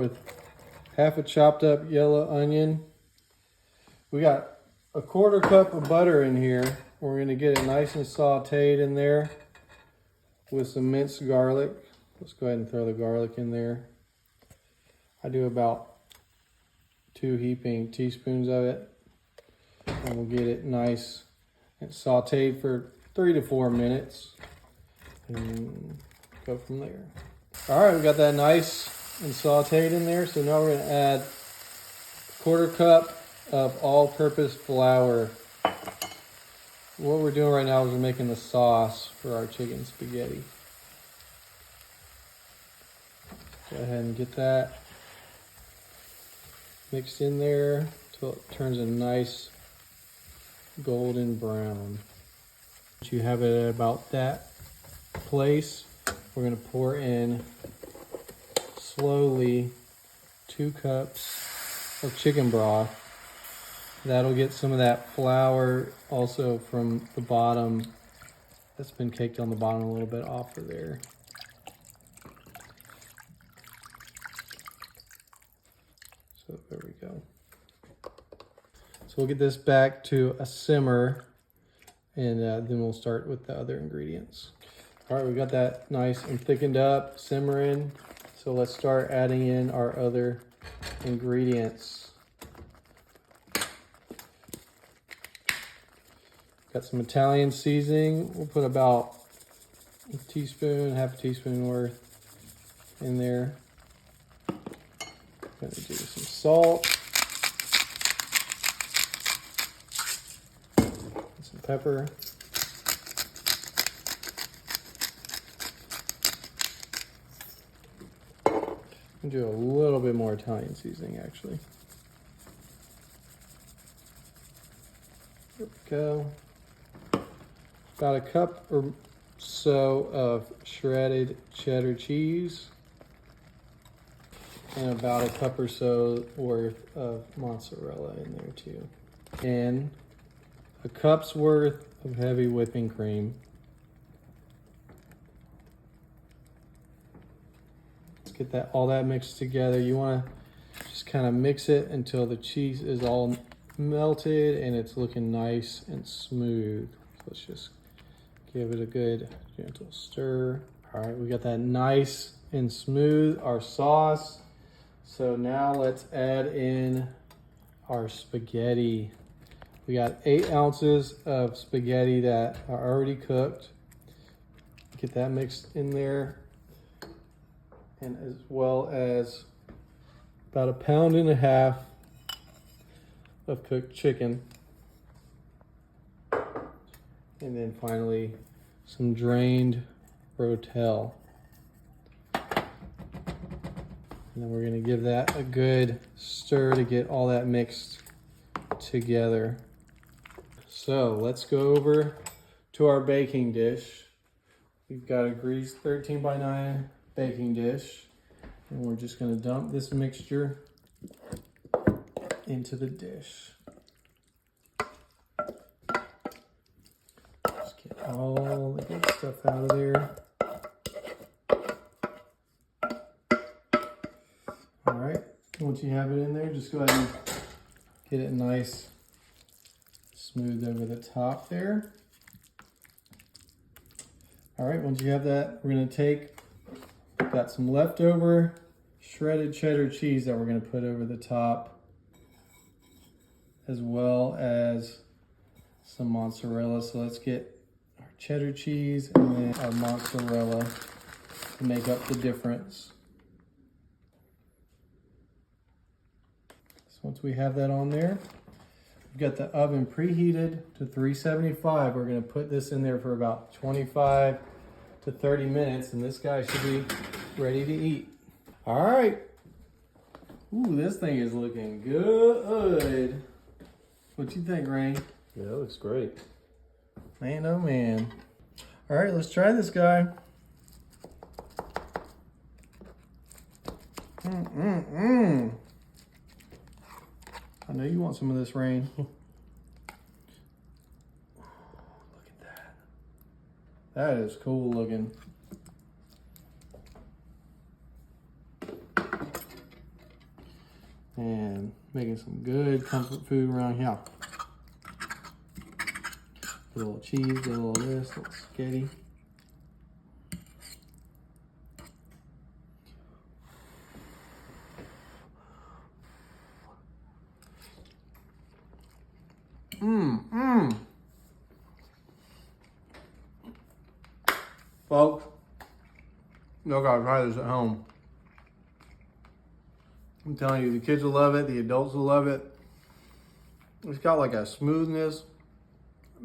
with half a chopped up yellow onion. We got a 1/4 cup of butter in here. We're gonna get it nice and sauteed in there with some minced garlic. Let's go ahead and throw the garlic in there. I do about 2 heaping teaspoons of it. And we'll get it nice and sauteed for 3 to 4 minutes. And go from there. All right, we got that nice and sauteed in there. So now we're gonna add 1/4 cup of all-purpose flour. What we're doing right now is we're making the sauce for our chicken spaghetti. Go ahead and get that mixed in there until it turns a nice golden brown. Once you have it at about that place, we're going to pour in slowly 2 cups of chicken broth. That'll get some of that flour also from the bottom that's been caked on the bottom a little bit off of there. So there we go. So we'll get this back to a simmer, and then we'll start with the other ingredients. All right, we got that nice and thickened up, simmering. So let's start adding in our other ingredients. Got some Italian seasoning. We'll put about a teaspoon, half a teaspoon worth in there. Gonna do some salt, and some pepper. And do a little bit more Italian seasoning actually. There we go. About a cup or so of shredded cheddar cheese. And about a cup or so worth of mozzarella in there too. And a cup's worth of heavy whipping cream. Let's get all that mixed together. You want to just kind of mix it until the cheese is all melted and it's looking nice and smooth. So let's just give it a good gentle stir. All right, we got that nice and smooth, our sauce. So now let's add in our spaghetti. We got 8 ounces of spaghetti that are already cooked. Get that mixed in there. And as well as about 1.5 pounds of cooked chicken. And then finally, some drained rotel. And then we're gonna give that a good stir to get all that mixed together. So let's go over to our baking dish. We've got a greased 13x9 baking dish. And we're just gonna dump this mixture into the dish. Just get all the good stuff out of there. All right, once you have it in there, just go ahead and get it nice, smooth over the top there. All right, once you have that, we're gonna got some leftover shredded cheddar cheese that we're gonna put over the top, as well as some mozzarella. So let's get our cheddar cheese and then our mozzarella to make up the difference. So once we have that on there, we've got the oven preheated to 375. We're gonna put this in there for about 25 to 30 minutes, and this guy should be ready to eat. All right. Ooh, this thing is looking good. What you think, Rain? Yeah, that looks great. Man, oh man. All right, let's try this guy. I know you want some of this, Rain. Look at that. That is cool looking. and making some good comfort food around here. Get a little cheese, get a little this, a little spaghetti. Folks, y'all gotta try this at home. I'm telling you, the kids will love it, the adults will love it. It's got like a smoothness.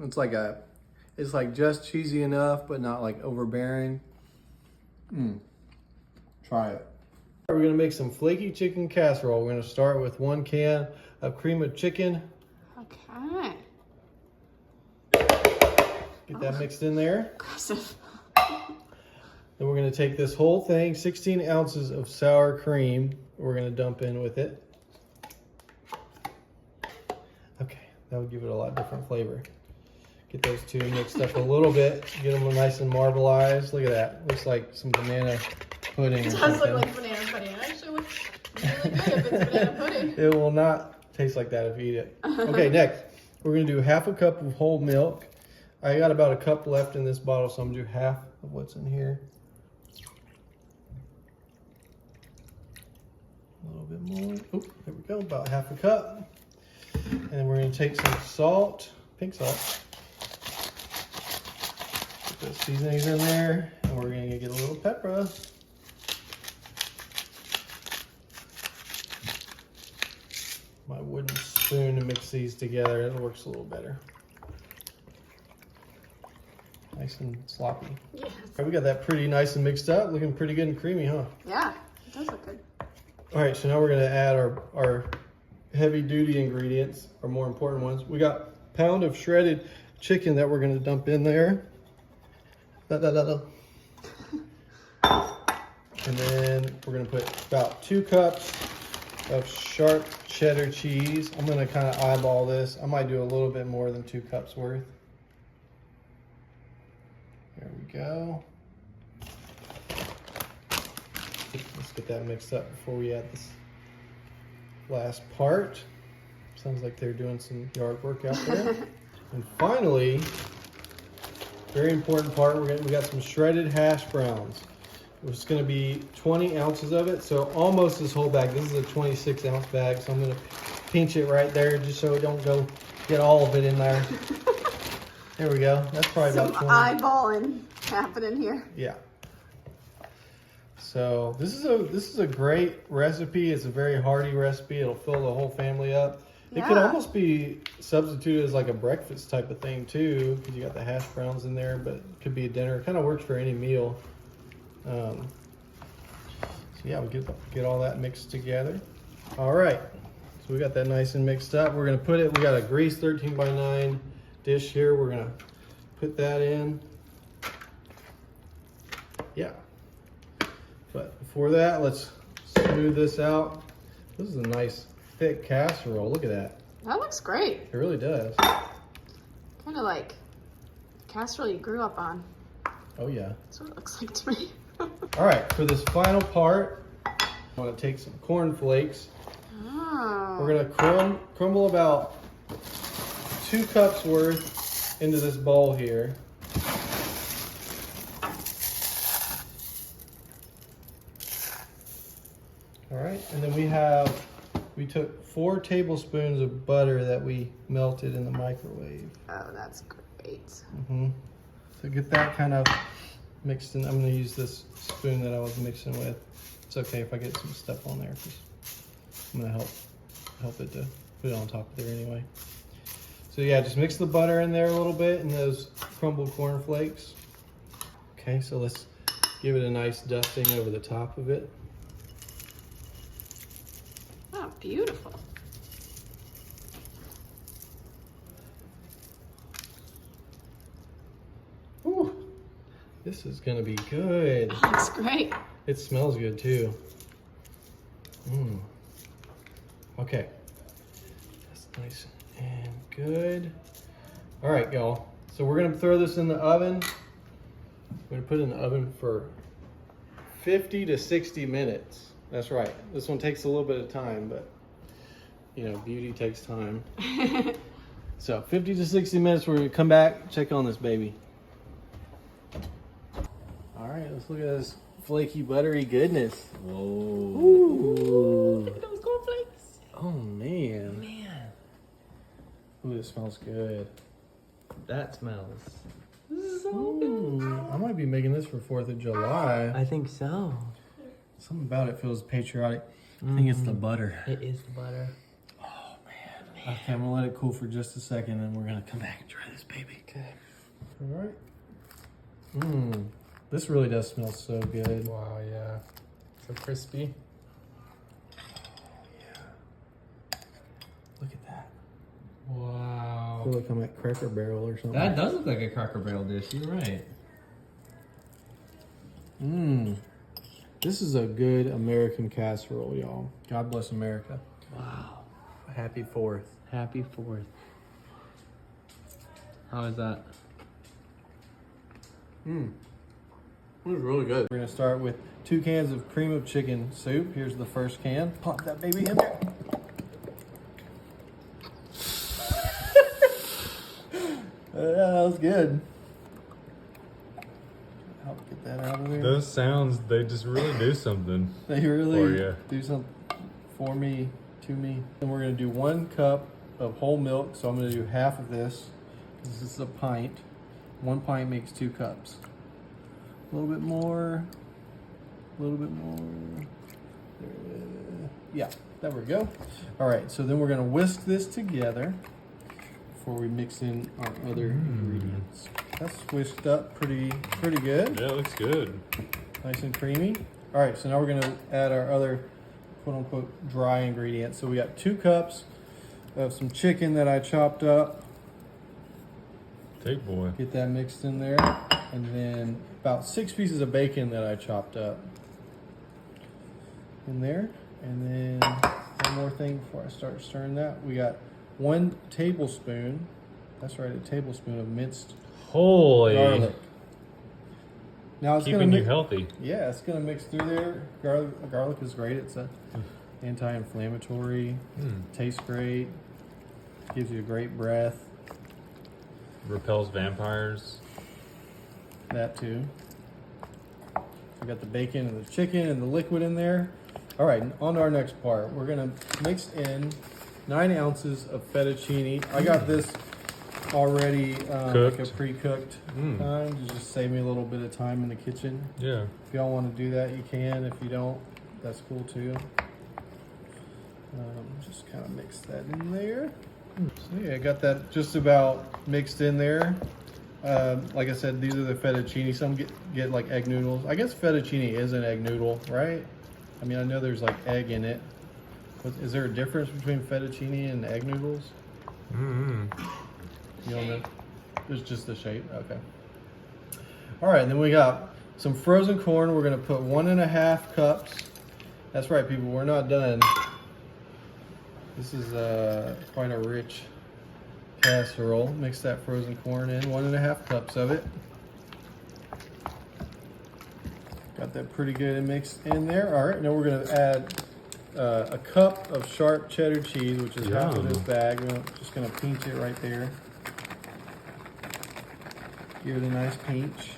It's like just cheesy enough, but not like overbearing. Try it. We're gonna make some flaky chicken casserole. We're gonna start with 1 can of cream of chicken. Okay. Get that mixed in there. Aggressive. Then we're gonna take this whole thing, 16 ounces of sour cream, we're gonna dump in with it. Okay, that would give it a lot different flavor. Get those two mixed up a little bit, get them nice and marbleized. Look at that, looks like some banana pudding. It does look like banana pudding. It actually looks really good if it's banana pudding. It will not taste like that if you eat it. Okay, next, we're gonna do half a cup of whole milk. I got about a cup left in this bottle, so I'm gonna do half of what's in here. A little bit more. Oh, there we go, about half a cup. And then we're gonna take some salt, pink salt. Put those seasonings in there, and we're gonna get a little pepper. My wooden spoon to mix these together, it works a little better. Nice and sloppy. Yes. All right, we got that pretty nice and mixed up, looking pretty good and creamy, huh? Yeah, it does look good. All right, so now we're gonna add our heavy duty ingredients, our more important ones. We got a pound of shredded chicken that we're gonna dump in there. And then we're gonna put about 2 cups of sharp cheddar cheese. I'm gonna kind of eyeball this. I might do a little bit more than 2 cups worth. There we go. Let's get that mixed up before we add this last part. Sounds like they're doing some yard work out there. And finally, very important part, we got some shredded hash browns. It's gonna be 20 ounces of it, so almost this whole bag. This is a 26 ounce bag, so I'm gonna pinch it right there just so it don't go get all of it in there. There we go. That's probably Some about 20. eyeballing happening here. Yeah. So this is a great recipe. It's a very hearty recipe. It'll fill the whole family up. It could almost be substituted as like a breakfast type of thing too, because you got the hash browns in there, but it could be a dinner. It kind of works for any meal. So yeah, we get all that mixed together. All right, so we got that nice and mixed up. We're gonna put it, we got a greased 13 by 9 dish here. We're gonna put that in. Yeah. But before that, let's smooth this out. This is a nice thick casserole. Look at that. That looks great. It really does. Kind of like the casserole you grew up on. Oh yeah. That's what it looks like to me. All right, for this final part, I want to take some corn flakes. Oh. We're gonna crumble about 2 cups worth into this bowl here. All right, and then we took 4 tablespoons of butter that we melted in the microwave. Oh, that's great. So get that kind of mixed in. I'm gonna use this spoon that I was mixing with. It's okay if I get some stuff on there, because I'm gonna help it to put it on top of there anyway. So yeah, just mix the butter in there a little bit and those crumbled corn flakes. Okay, so let's give it a nice dusting over the top of it. Oh, beautiful. Ooh, this is gonna be good. That looks great. It smells good too. Okay, that's nice and good. All right, y'all. So we're gonna throw this in the oven. We're gonna put it in the oven for 50 to 60 minutes. That's right. This one takes a little bit of time, but you know, beauty takes time. So 50 to 60 minutes, we're gonna come back, check on this baby. All right, let's look at this flaky, buttery goodness. Whoa. Ooh. Look at those cornflakes. Oh man. Man, Ooh, it smells good. that smells. I might be making this for 4th of July. I think so. Something about it feels patriotic. I think it's the butter. It is the butter. Oh man. Okay, I'm gonna let it cool for just a second and we're gonna come back and try this baby. Okay. All right. Mmm. This really does smell so good. Wow, yeah. So crispy. Look at that. I Wow. feel like I'm at Cracker Barrel or something. That does look like a Cracker Barrel dish. You're right. Mmm. This is a good American casserole, y'all. God bless America. Wow. Happy 4th. Happy 4th. How is that? Mmm. It was really good. We're gonna start with 2 cans of cream of chicken soup. Here's the first can. Pop that baby in there. Yeah, that was good. Help get that out of there. Those sounds, they just really do something. They really For ya. do something for me, to me. And we're gonna do 1 cup of whole milk. So I'm gonna do half of this. This is a pint. 1 pint makes 2 cups. A little bit more. A little bit more. There. Yeah, there we go. All right, so then we're gonna whisk this together before we mix in our other ingredients. That's whisked up pretty good. Yeah, it looks good. Nice and creamy. All right, so now we're gonna add our other quote unquote dry ingredients. So we got 2 cups of some chicken that I chopped up. Take boy. Get that mixed in there. And then about 6 pieces of bacon that I chopped up in there. And then one more thing before I start stirring that. We got 1 tablespoon, that's right, a tablespoon of minced Holy. garlic. Now it's Keeping gonna you healthy. Yeah, it's gonna mix through there. Garlic is great. It's a anti-inflammatory. Tastes great. Gives you a great breath. Repels vampires. That too. We got the bacon and the chicken and the liquid in there. All right, on to our next part. We're gonna mix in 9 ounces of fettuccine. I got this already like a pre-cooked kind to just save me a little bit of time in the kitchen. Yeah. If y'all want to do that, you can. If you don't, that's cool too. Just kind of mix that in there. So yeah, I got that just about mixed in there. Like I said, these are the fettuccine. Some get like egg noodles. I guess fettuccine is an egg noodle, right? I mean, I know there's like egg in it. But is there a difference between fettuccine and egg noodles? You don't know? It's just the shape. Okay. All right, then we got some frozen corn. We're gonna put 1.5 cups. That's right, people. We're not done. This is quite a rich casserole. Mix that frozen corn in. 1.5 cups of it. Got that pretty good and mixed in there. All right, now we're gonna add a cup of sharp cheddar cheese, which is half of this bag. We're just gonna pinch it right there. Give it a nice pinch.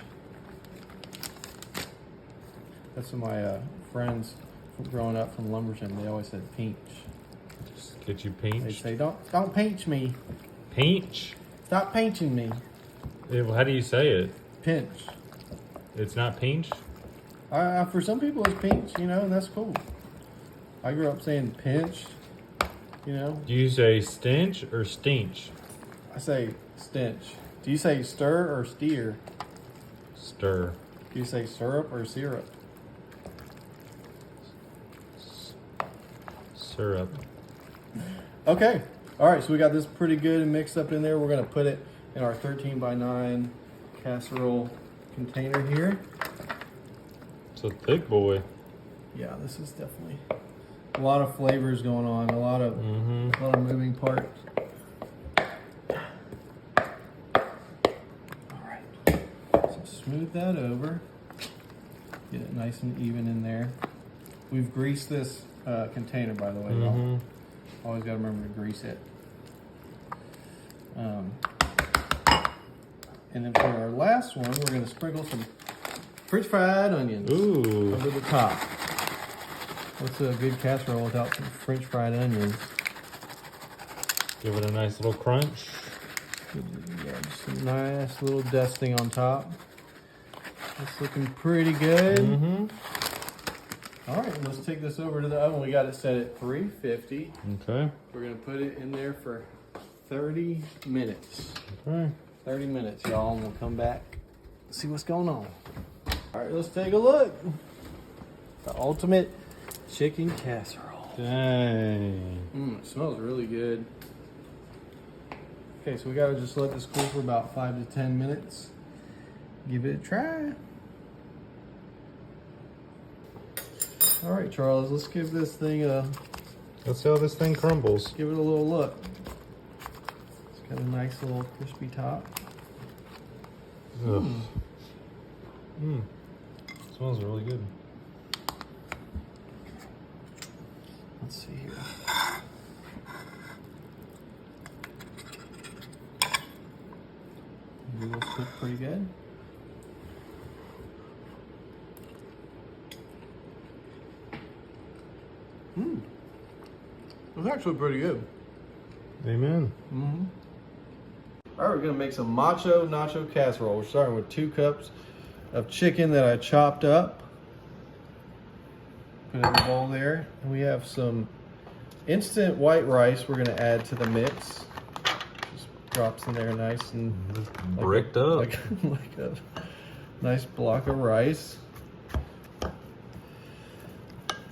That's what my friends from growing up from Lumberton, they always said pinch. Just get you They pinched. say, don't pinch me. Pinch? Stop pinching me. How do you say it? Pinch. It's not pinch? For some people it's pinch, you know, and that's cool. I grew up saying pinch, you know. Do you say stench or stench? I say stench. Do you say stir or steer? Stir. Do you say syrup or syrup? Syrup. Okay. All right, so we got this pretty good and mixed up in there. We're going to put it in our 13x9 casserole container here. It's a thick boy. Yeah, this is definitely a lot of flavors going on, a lot of moving parts. All right, so smooth that over. Get it nice and even in there. We've greased this container, by the way, y'all. Always got to remember to grease it. And then for our last one, we're going to sprinkle some French fried onions Ooh. over the top. What's a good casserole without some French fried onions? Give it a nice little crunch. Yeah, just some nice little dusting on top. It's looking pretty good. Mm-hmm. All right, let's take this over to the oven. We got it set at 350. Okay. We're gonna put it in there for 30 minutes. Okay. 30 minutes, y'all, and we'll come back, see what's going on. All right, let's take a look. The ultimate chicken casserole. Dang. It smells really good. Okay, so we gotta just let this cool for about 5 to 10 minutes. Give it a try. All right, Charles, let's give this thing Let's see how this thing crumbles. give it a little look. It's got a nice little crispy top. Ugh. Smells really good. Let's see here. Noodles cook pretty good. It's actually pretty good. Amen. All right, we're gonna make some Macho nacho casserole. We're starting with 2 cups of chicken that I chopped up. Put it in the bowl there. And we have some instant white rice we're gonna add to the mix. Just drops in there nice and Bricked up. like a nice block of rice.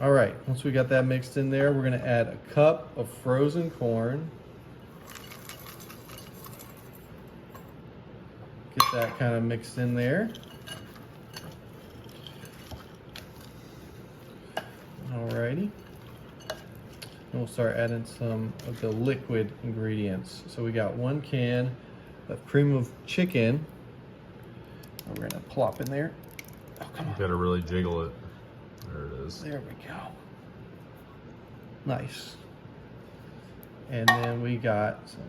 All right, once we got that mixed in there, we're gonna add a cup of frozen corn. Get that kind of mixed in there. Alrighty. And we'll start adding some of the liquid ingredients. So we got 1 can of cream of chicken. We're gonna plop in there. Oh, come on. You gotta really jiggle it. There it is. There we go. Nice. And then we got some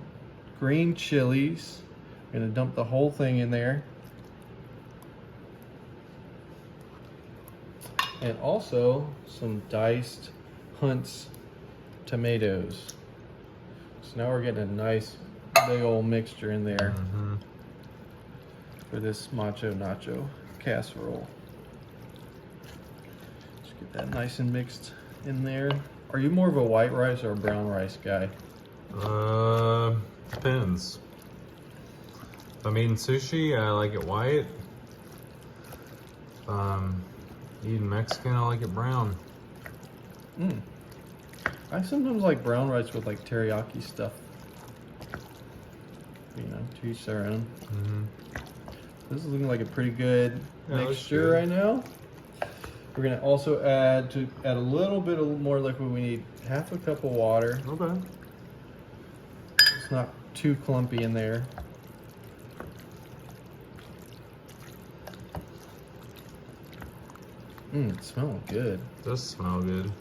green chilies. We're gonna dump the whole thing in there. And also some diced Hunt's tomatoes. So now we're getting a nice big old mixture in there for this Macho nacho casserole. Get that nice and mixed in there. Are you more of a white rice or a brown rice guy? Depends. If I'm eating sushi, I like it white. If I'm eating Mexican, I like it brown. I sometimes like brown rice with like teriyaki stuff. You know, to each their own. This is looking like a pretty good mixture right now. We're gonna also add a little bit more liquid. We need half a cup of water. Okay. It's not too clumpy in there. It's smelling good. It does smell good.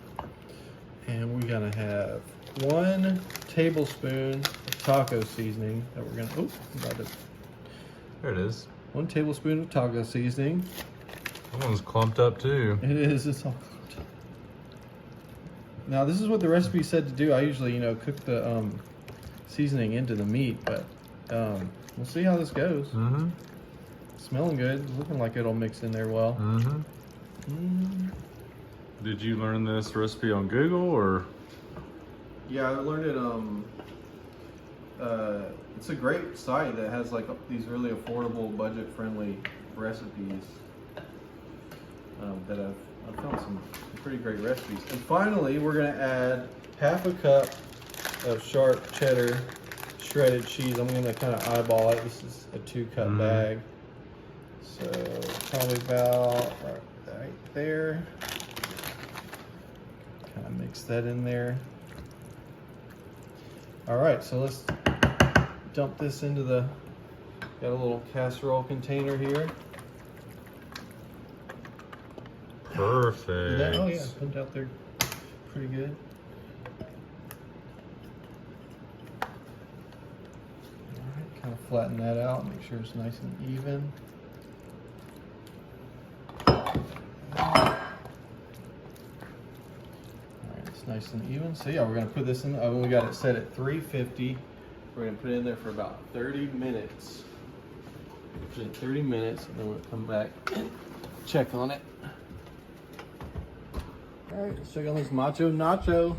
And we're gonna have 1 tablespoon of taco seasoning that we're gonna, There it is. 1 tablespoon of taco seasoning. That one's clumped up too. It is, it's all clumped up. Now this is what the recipe said to do. I usually, cook the seasoning into the meat, but we'll see how this goes. Smelling good, it's looking like it'll mix in there well. Did you learn this recipe on Google or? Yeah, I learned it. It's a great site that has like these really affordable, budget-friendly recipes. That I've found some pretty great recipes. And finally, we're gonna add half a cup of sharp cheddar shredded cheese. I'm gonna kind of eyeball it. This is a 2-cup bag, so probably about right there. Kind of mix that in there. All right, so let's dump this into got a little casserole container here. Perfect. Oh yeah, pumped out there pretty good. flatten that out, make sure it's nice and even. Alright, it's nice and even. So yeah, we're gonna put this in the oven. We got it set at 350. We're gonna put it in there for about 30 minutes. Put it 30 minutes, and then we'll come back and check on it. Alright, let's check on this Macho Nacho.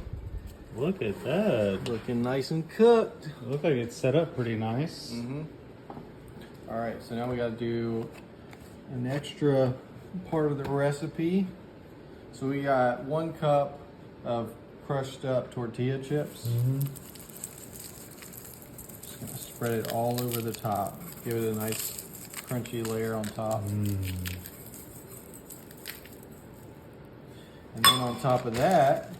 Look at that. Looking nice and cooked. Look like it's set up pretty nice. All right, so now we got to do an extra part of the recipe. So we got 1 cup of crushed up tortilla chips. Just gonna spread it all over the top. Give it a nice crunchy layer on top. And then on top of that,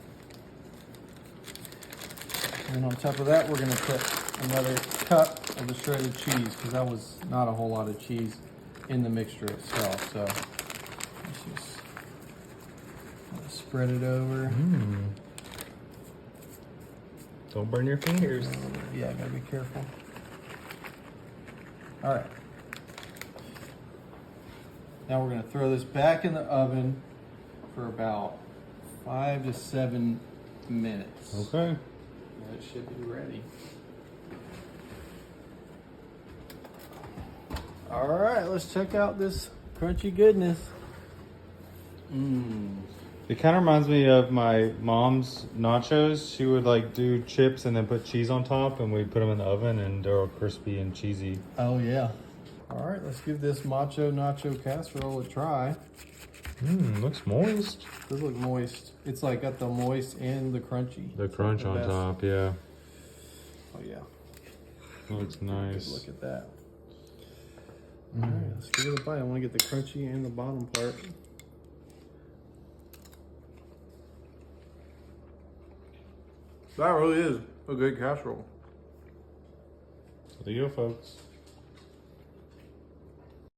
we're gonna put another cup of the shredded cheese, because that was not a whole lot of cheese in the mixture itself. So let's just spread it over. Don't burn your fingers. Yeah, gotta be careful. All right. Now we're gonna throw this back in the oven for about 5 to 7 minutes. Okay. And it should be ready. All right, let's check out this crunchy goodness. It kind of reminds me of my mom's nachos. She would like do chips and then put cheese on top, and we put them in the oven, and they're all crispy and cheesy. Oh yeah. All right, let's give this Macho Nacho casserole a try. Looks moist. Does look moist. It's like got the moist and the crunchy. The crunch on best. top, yeah. Oh yeah. Looks Good nice. look at that. All right, let's give it a bite. I want to get the crunchy and the bottom part. That really is a good casserole. There you go, folks.